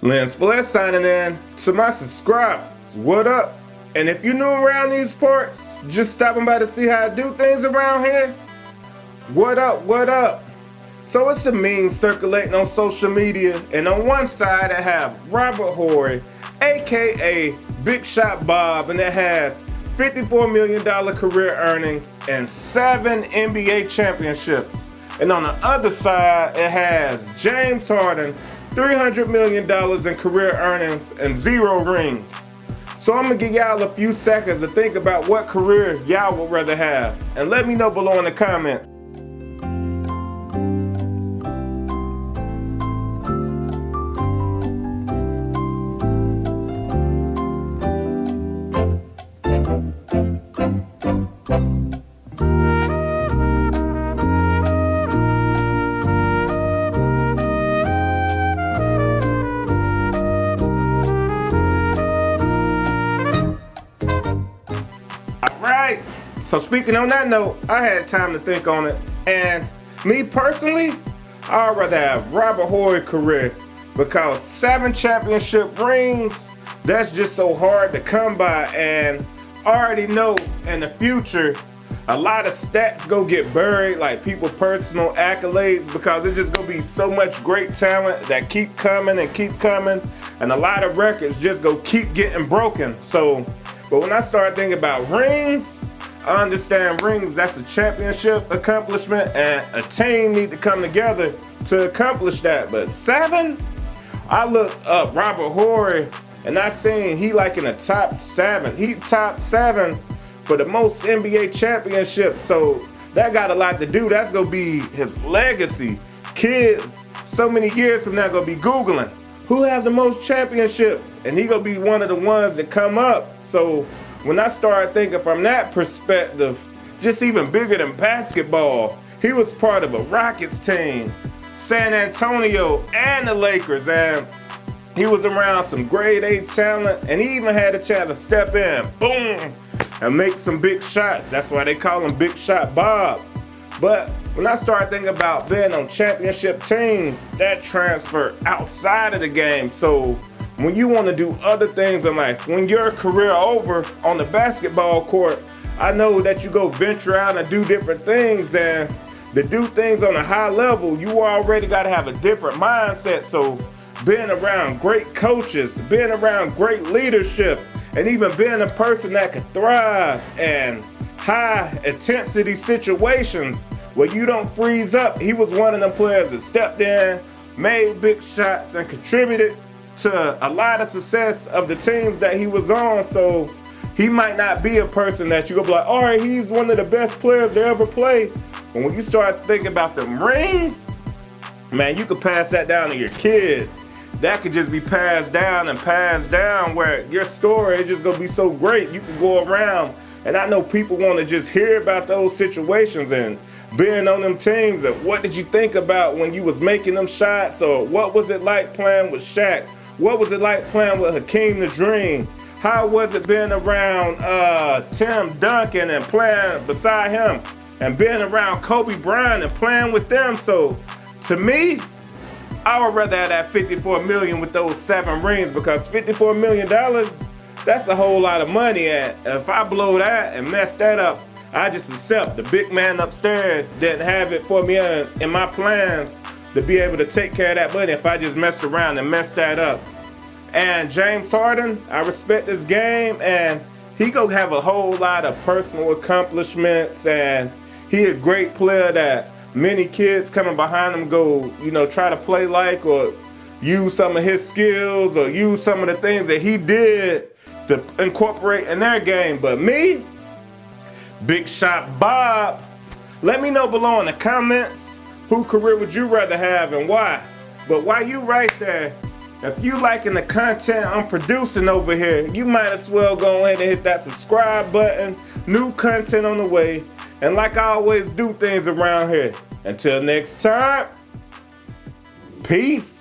Lance Flair signing in to my subscribers. What up? And if you're new around these parts, just stopping by to see how I do things around here, what up, what up? So it's a meme circulating on social media, and on one side I have Robert Horry, aka Big Shot Bob, and it has $54 million career earnings and 7 NBA championships. And on the other side, it has James Harden, $300 million in career earnings and 0 rings. So I'm gonna give y'all a few seconds to think about what career y'all would rather have. And let me know below in the comments. Alright, so speaking on that note, I had time to think on it, and me personally, I'd rather have Robert Horry career because 7 championship rings, that's just so hard to come by, and I already know in the future a lot of stats go get buried, like people personal accolades, because it's just gonna be so much great talent that keep coming, and a lot of records just go keep getting broken. But when I start thinking about rings, I understand rings, that's a championship accomplishment, and a team need to come together to accomplish that. But 7, I looked up Robert Horry, and I seen he like in the top 7. He top 7 for the most NBA championships, so that got a lot to do. That's gonna be his legacy. Kids, so many years from now, gonna be Googling who have the most championships, and he gonna be one of the ones that come up. So when I started thinking from that perspective, just even bigger than basketball, he was part of a Rockets team, San Antonio, and the Lakers, and he was around some grade A talent, and he even had a chance to step in, boom, and make some big shots. That's why they call him Big Shot Bob. But when I started thinking about being on championship teams, that transfer outside of the game. So when you want to do other things in life, when your career over on the basketball court, I know that you go venture out and do different things, and to do things on a high level, you already got to have a different mindset. So being around great coaches, being around great leadership, and even being a person that can thrive and high intensity situations where you don't freeze up. He was one of them players that stepped in, made big shots, and contributed to a lot of success of the teams that he was on. So he might not be a person that you go be like, all right, he's one of the best players to ever play. But when you start thinking about them rings, man, you could pass that down to your kids. That could just be passed down where your story is just gonna be so great. You can go around, and I know people want to just hear about those situations and being on them teams, and what did you think about when you was making them shots, or what was it like playing with Shaq? What was it like playing with Hakeem the Dream? How was it being around Tim Duncan and playing beside him, and being around Kobe Bryant and playing with them? So to me, I would rather have that $54 million with those 7 rings, because $54 million, that's a whole lot of money. And if I blow that and mess that up, I just accept the big man upstairs didn't have it for me in my plans to be able to take care of that money if I just messed around and messed that up. And James Harden, I respect this game, and he gonna have a whole lot of personal accomplishments, and he a great player that many kids coming behind him go, try to play like, or use some of his skills, or use some of the things that he did to incorporate in their game. But me, Big Shot Bob, let me know below in the comments, who career would you rather have and why? But while you right there, if you liking the content I'm producing over here, you might as well go ahead and hit that subscribe button. New content on the way. And like I always do things around here, until next time, peace.